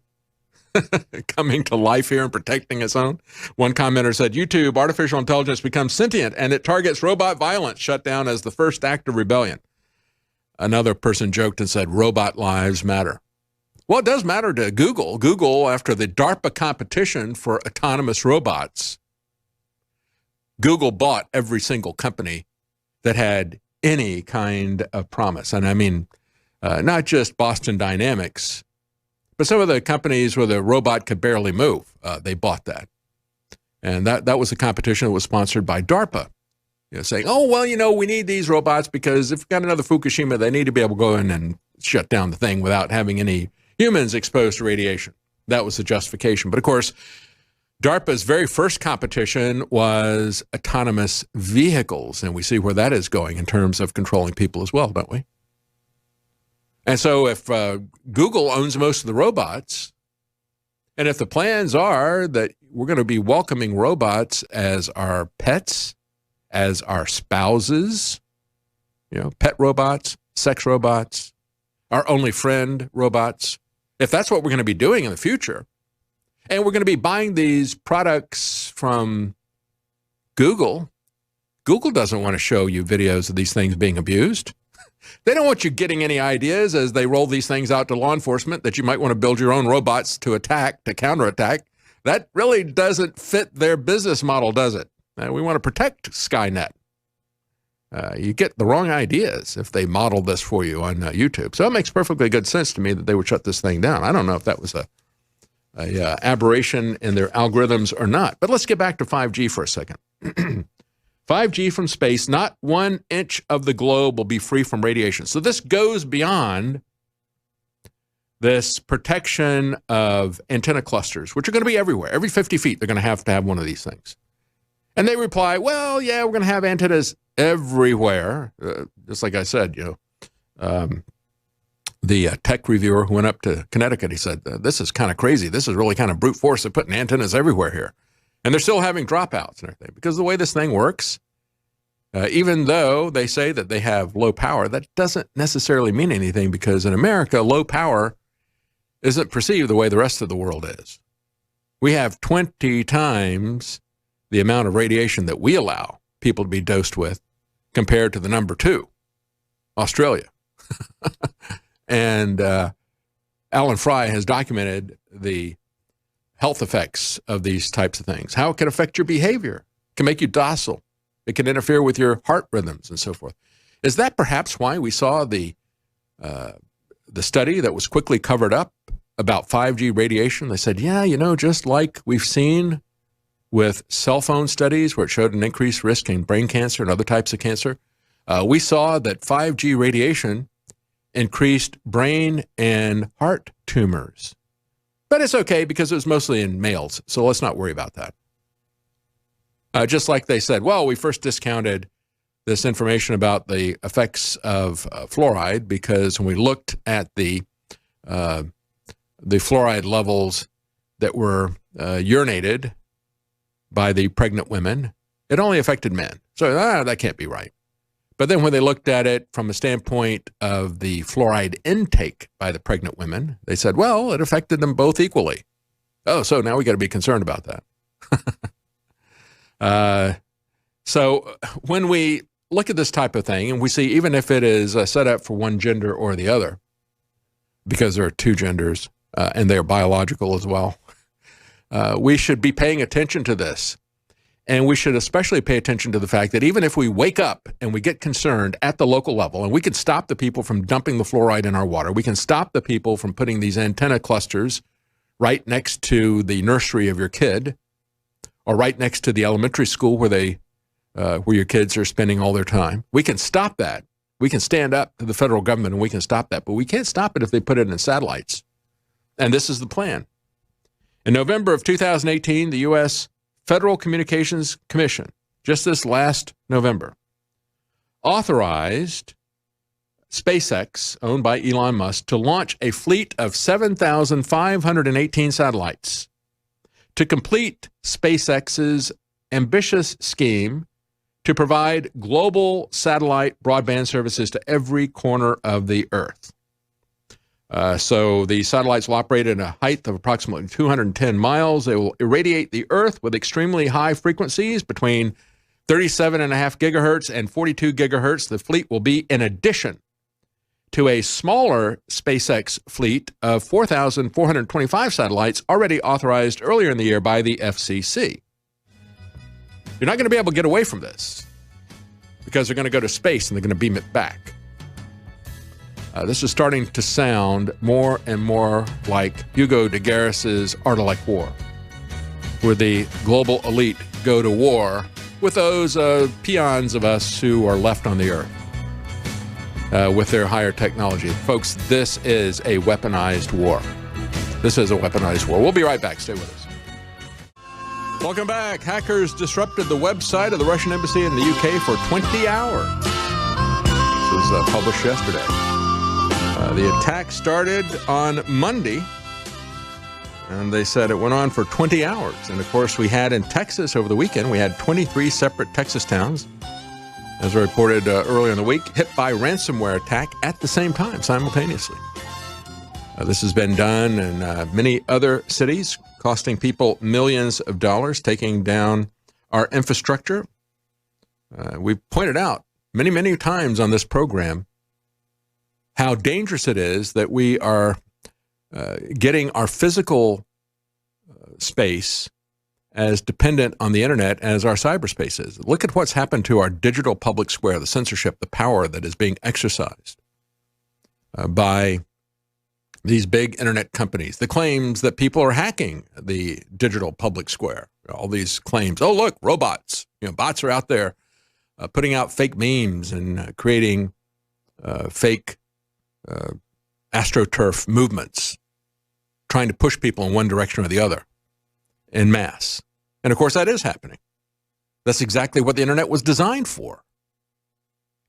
coming to life here and protecting its own? One commenter said, YouTube, artificial intelligence becomes sentient and it targets robot violence, shut down as the first act of rebellion. Another person joked and said, robot lives matter. Well, it does matter to Google. Google, after the DARPA competition for autonomous robots, Google bought every single company that had any kind of promise. And I mean, not just Boston Dynamics, but some of the companies where the robot could barely move, they bought that. And that was a competition that was sponsored by DARPA. You know, saying, oh, well, you know, we need these robots because if we've got another Fukushima, they need to be able to go in and shut down the thing without having any humans exposed to radiation. That was the justification. But of course, DARPA's very first competition was autonomous vehicles. And we see where that is going in terms of controlling people as well, don't we? And so if Google owns most of the robots, and if the plans are that we're going to be welcoming robots as our pets, as our spouses, you know, pet robots, sex robots, our only friend robots, if that's what we're going to be doing in the future, and we're going to be buying these products from Google, Google doesn't want to show you videos of these things being abused. They don't want you getting any ideas as they roll these things out to law enforcement that you might want to build your own robots to attack, to counterattack. That really doesn't fit their business model, does it? We want to protect Skynet. You get the wrong ideas if they model this for you on YouTube. So it makes perfectly good sense to me that they would shut this thing down. I don't know if that was a aberration in their algorithms or not. But let's get back to 5G for a second. 5G from space, not 1 inch of the globe will be free from radiation. So this goes beyond this protection of antenna clusters, which are going to be everywhere. Every 50 feet, they're going to have one of these things. And they reply, well, yeah, we're going to have antennas everywhere. Just like I said, you know, the tech reviewer who went up to Connecticut, he said, this is kind of crazy. This is really kind of brute force of putting antennas everywhere here. And they're still having dropouts and everything. Because the way this thing works, even though they say that they have low power, that doesn't necessarily mean anything because in America, low power isn't perceived the way the rest of the world is. We have 20 times the amount of radiation that we allow people to be dosed with compared to the number 2, Australia. And Alan Fry has documented the health effects of these types of things, how it can affect your behavior. It can make you docile. It can interfere with your heart rhythms and so forth. Is that perhaps why we saw the study that was quickly covered up about 5G radiation? They said, yeah, you know, just like we've seen with cell phone studies where it showed an increased risk in brain cancer and other types of cancer, we saw that 5G radiation increased brain and heart tumors. But it's okay because it was mostly in males, so let's not worry about that. Just like they said, well, we first discounted this information about the effects of fluoride because when we looked at the fluoride levels that were urinated by the pregnant women, it only affected men. So that can't be right. But then when they looked at it from a standpoint of the fluoride intake by the pregnant women, they said, well, it affected them both equally. Oh, so now we got to be concerned about that. So when we look at this type of thing and we see, even if it is set up for one gender or the other, because there are 2 genders and they are biological as well, we should be paying attention to this. And we should especially pay attention to the fact that even if we wake up and we get concerned at the local level, and we can stop the people from dumping the fluoride in our water, we can stop the people from putting these antenna clusters right next to the nursery of your kid, or right next to the elementary school where your kids are spending all their time. We can stop that. We can stand up to the federal government and we can stop that, but we can't stop it if they put it in satellites. And this is the plan. In November of 2018, the U.S. Federal Communications Commission, just this last November, authorized SpaceX, owned by Elon Musk, to launch a fleet of 7,518 satellites to complete SpaceX's ambitious scheme to provide global satellite broadband services to every corner of the Earth. So the satellites will operate at a height of approximately 210 miles. They will irradiate the Earth with extremely high frequencies between 37.5 gigahertz and 42 gigahertz. The fleet will be in addition to a smaller SpaceX fleet of 4,425 satellites already authorized earlier in the year by the FCC. You're not going to be able to get away from this because they're going to go to space and they're going to beam it back. This is starting to sound more and more like Hugo de Garis's Art of Like War, where the global elite go to war with those peons of us who are left on the earth with their higher technology. Folks, this is a weaponized war. This is a weaponized war. We'll be right back. Stay with us. Welcome back. Hackers disrupted the website of the Russian embassy in the UK for 20 hours. This was published yesterday. The attack started on Monday, and they said it went on for 20 hours. And, of course, we had in Texas over the weekend, we had 23 separate Texas towns, as reported earlier in the week, hit by ransomware attack at the same time, simultaneously. This has been done in many other cities, costing people millions of dollars, taking down our infrastructure. We've pointed out many, many times on this program how dangerous it is that we are getting our physical space as dependent on the internet as our cyberspace is. Look at what's happened to our digital public square, the censorship, the power that is being exercised by these big internet companies, the claims that people are hacking the digital public square, all these claims. Oh, look, robots, bots are out there putting out fake memes and creating fake astroturf movements, trying to push people in one direction or the other en masse. And of course, that is happening. That's exactly what the internet was designed for.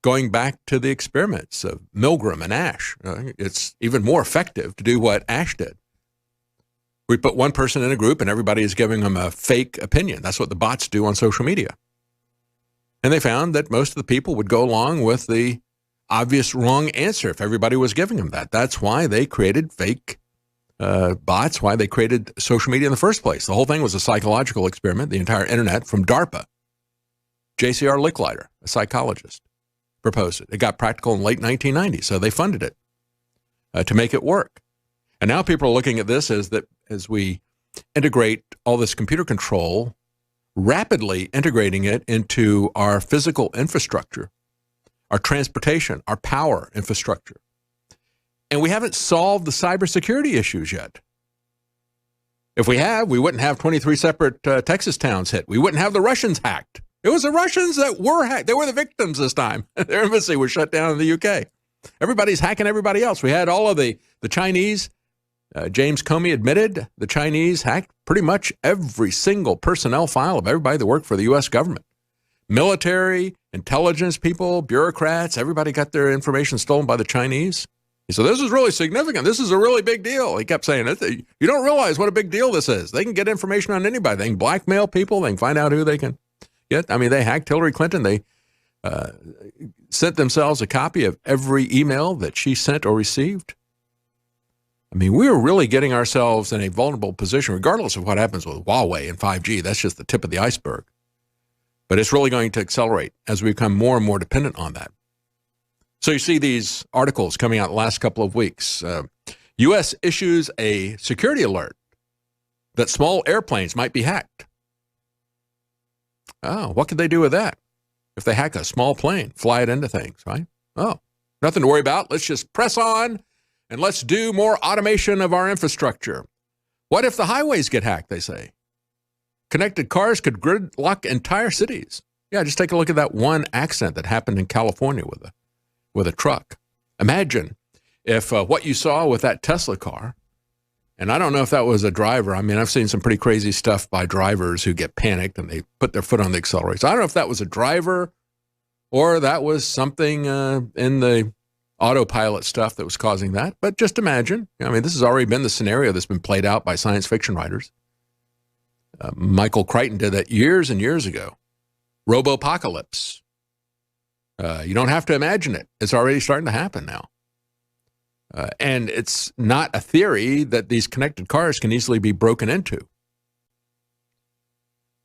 Going back to the experiments of Milgram and Ash, it's even more effective to do what Ash did. We put one person in a group and everybody is giving them a fake opinion. That's what the bots do on social media. And they found that most of the people would go along with the obvious wrong answer if everybody was giving them that. That's why they created fake bots, why they created social media in the first place. The whole thing was a psychological experiment, the entire internet, from DARPA. J.C.R. Licklider, a psychologist, proposed it. It got practical in late 1990s, so they funded it to make it work. And now people are looking at this as we integrate all this computer control, rapidly integrating it into our physical infrastructure, our transportation, our power infrastructure. And we haven't solved the cybersecurity issues yet. If we have, we wouldn't have 23 separate Texas towns hit. We wouldn't have the Russians hacked. It was the Russians that were hacked. They were the victims this time. Their embassy was shut down in the UK. Everybody's hacking everybody else. We had all of the Chinese. James Comey admitted the Chinese hacked pretty much every single personnel file of everybody that worked for the U.S. government. Military, intelligence people, bureaucrats, everybody got their information stolen by the Chinese. He said, this is really significant. This is a really big deal. He kept saying, you don't realize what a big deal this is. They can get information on anybody. They can blackmail people. They can find out who they can get. I mean, they hacked Hillary Clinton. They sent themselves a copy of every email that she sent or received. I mean, we're really getting ourselves in a vulnerable position, regardless of what happens with Huawei and 5G. That's just the tip of the iceberg. But it's really going to accelerate as we become more and more dependent on that. So you see these articles coming out the last couple of weeks. U.S. issues a security alert that small airplanes might be hacked. Oh, what could they do with that? If they hack a small plane, fly it into things, right? Oh, nothing to worry about. Let's just press on and let's do more automation of our infrastructure. What if the highways get hacked, they say? Connected cars could gridlock entire cities. Yeah, just take a look at that one accident that happened in California with a truck. Imagine if what you saw with that Tesla car And I don't know if that was a driver. I mean, I've seen some pretty crazy stuff by drivers who get panicked and they put their foot on the accelerator. So I don't know if that was a driver or that was something in the autopilot stuff that was causing that. But just imagine. I mean, this has already been the scenario that's been played out by science fiction writers. Michael Crichton did that years and years ago. Robopocalypse. You don't have to imagine it. It's already starting to happen now. And it's not a theory that these connected cars can easily be broken into.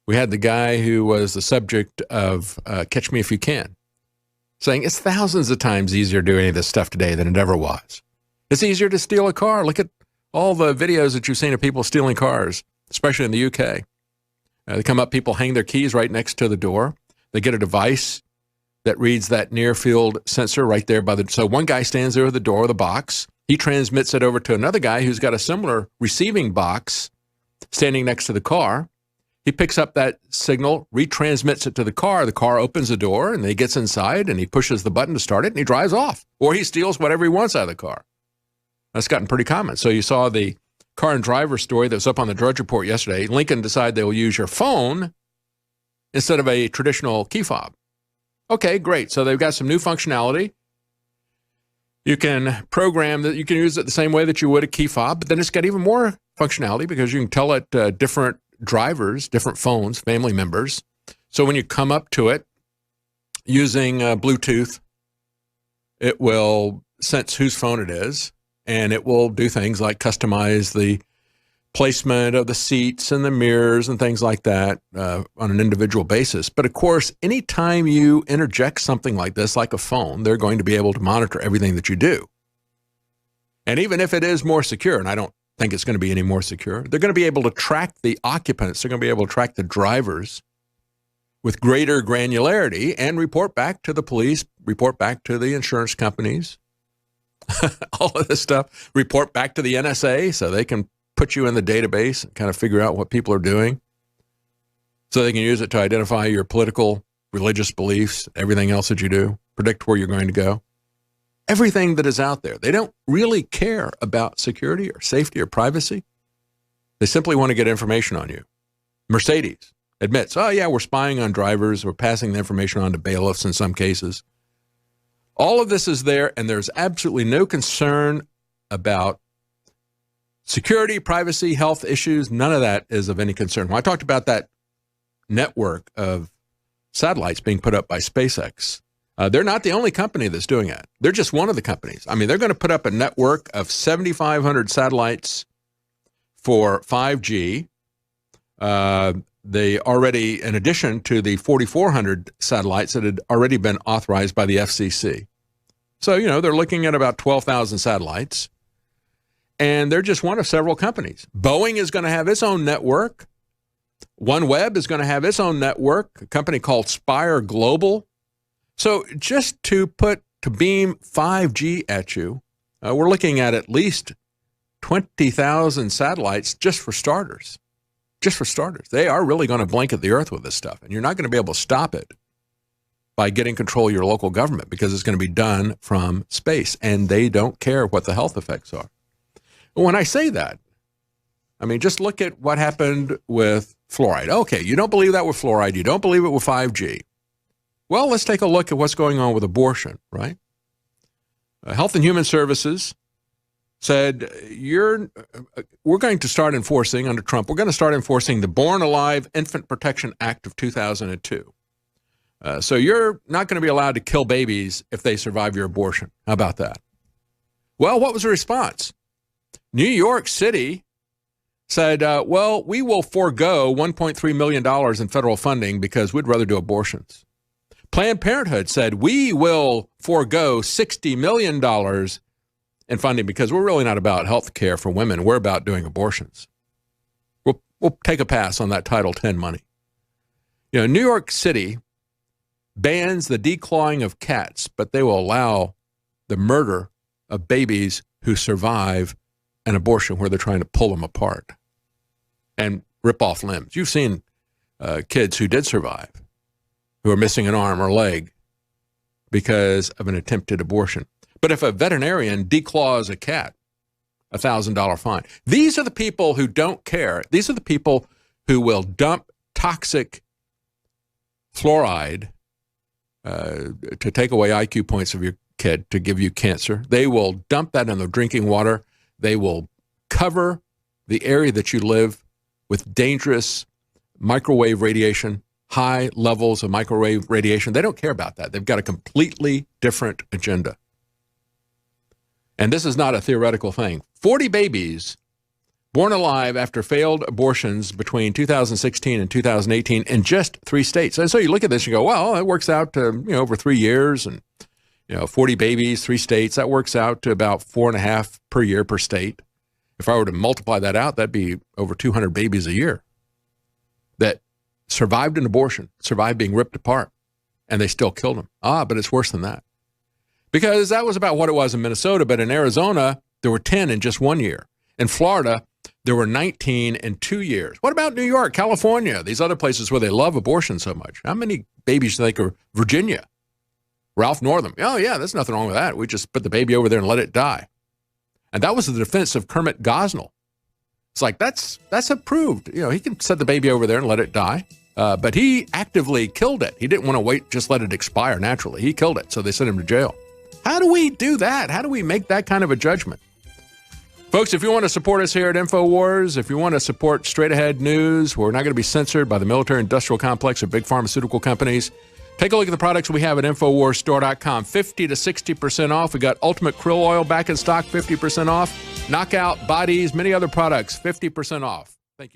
We had the guy who was the subject of Catch Me If You Can, saying it's thousands of times easier to do any of this stuff today than it ever was. It's easier to steal a car. Look at all the videos that you've seen of people stealing cars, especially in the UK. They come up, people hang their keys right next to the door. They get a device that reads that near field sensor right there by the, so one guy stands there at the door of the box. He transmits it over to another guy who's got a similar receiving box standing next to the car. He picks up that signal, retransmits it to the car. The car opens the door and he gets inside and he pushes the button to start it and he drives off. Or he steals whatever he wants out of the car. That's gotten pretty common. So you saw the car and driver story that was up on the Drudge Report yesterday. Lincoln decided they will use your phone instead of a traditional key fob. Okay, great. So they've got some new functionality. You can program that. You can use it the same way that you would a key fob, but then it's got even more functionality because you can tell it different drivers, different phones, family members. So when you come up to it using Bluetooth, it will sense whose phone it is, and it will do things like customize the placement of the seats and the mirrors and things like that on an individual basis. But of course, anytime you interject something like this, like a phone, they're going to be able to monitor everything that you do. And even if it is more secure, and I don't think it's going to be any more secure, they're going to be able to track the occupants. They're going to be able to track the drivers with greater granularity and report back to the police, report back to the insurance companies, all of this stuff, report back to the NSA so they can put you in the database and kind of figure out what people are doing so they can use it to identify your political, religious beliefs, everything else that you do, predict where you're going to go. Everything that is out there. They don't really care about security or safety or privacy. They simply want to get information on you. Mercedes admits, oh yeah, we're spying on drivers. We're passing the information on to bailiffs in some cases. All of this is there, and there's absolutely no concern about security, privacy, health issues. None of that is of any concern. When I talked about that network of satellites being put up by SpaceX, they're not the only company that's doing that. They're just one of the companies. I mean, they're going to put up a network of 7,500 satellites for 5G. They already, in addition to the 4,400 satellites that had already been authorized by the FCC. So, you know, they're looking at about 12,000 satellites. And they're just one of several companies. Boeing is going to have its own network. OneWeb is going to have its own network, a company called Spire Global. So just to beam 5G at you, we're looking at least 20,000 satellites just for starters. Just for starters. They are really going to blanket the earth with this stuff, and you're not going to be able to stop it by getting control of your local government because it's going to be done from space, and they don't care what the health effects are. When I say that, I mean, just look at what happened with fluoride. Okay, you don't believe that with fluoride. You don't believe it with 5G. Well, let's take a look at what's going on with abortion, right? Health and Human Services said, we're going to start enforcing, under Trump, we're going to start enforcing the Born Alive Infant Protection Act of 2002. So you're not going to be allowed to kill babies if they survive your abortion. How about that? Well, what was the response? New York City said, well, we will forego $1.3 million in federal funding because we'd rather do abortions. Planned Parenthood said, we will forego $60 million in funding because we're really not about health care for women. We're about doing abortions. We'll take a pass on that Title X money. You know, New York City bans the declawing of cats, but they will allow the murder of babies who survive an abortion where they're trying to pull them apart and rip off limbs. You've seen kids who did survive, who are missing an arm or leg because of an attempted abortion. But if a veterinarian declaws a cat, $1,000 fine. These are the people who don't care. These are the people who will dump toxic fluoride to take away IQ points of your kid, to give you cancer. They will dump that in the drinking water. They will cover the area that you live with dangerous microwave radiation, high levels of microwave radiation. They don't care about that. They've got a completely different agenda. And this is not a theoretical thing. 40 babies born alive after failed abortions between 2016 and 2018 in just 3 states. And so you look at this and you go, well, it works out to, over 3 years and, 40 babies, 3 states. That works out to about 4.5 per year per state. If I were to multiply that out, that'd be over 200 babies a year that survived an abortion, survived being ripped apart, and they still killed them. But it's worse than that. Because that was about what it was in Minnesota, but in Arizona, there were 10 in just 1 year. In Florida, there were 19 in 2 years. What about New York, California, these other places where they love abortion so much? How many babies do you think are Virginia? Ralph Northam. Oh, yeah, there's nothing wrong with that. We just put the baby over there and let it die. And that was the defense of Kermit Gosnell. It's like, that's approved. He can set the baby over there and let it die. But he actively killed it. He didn't want to wait, just let it expire naturally. He killed it, so they sent him to jail. How do we do that? How do we make that kind of a judgment? Folks, if you want to support us here at InfoWars, if you want to support straight-ahead news, we're not going to be censored by the military-industrial complex or big pharmaceutical companies, take a look at the products we have at InfoWarsStore.com. 50 to 60% off. We got Ultimate Krill Oil back in stock, 50% off. Knockout Bodies, many other products, 50% off. Thank you.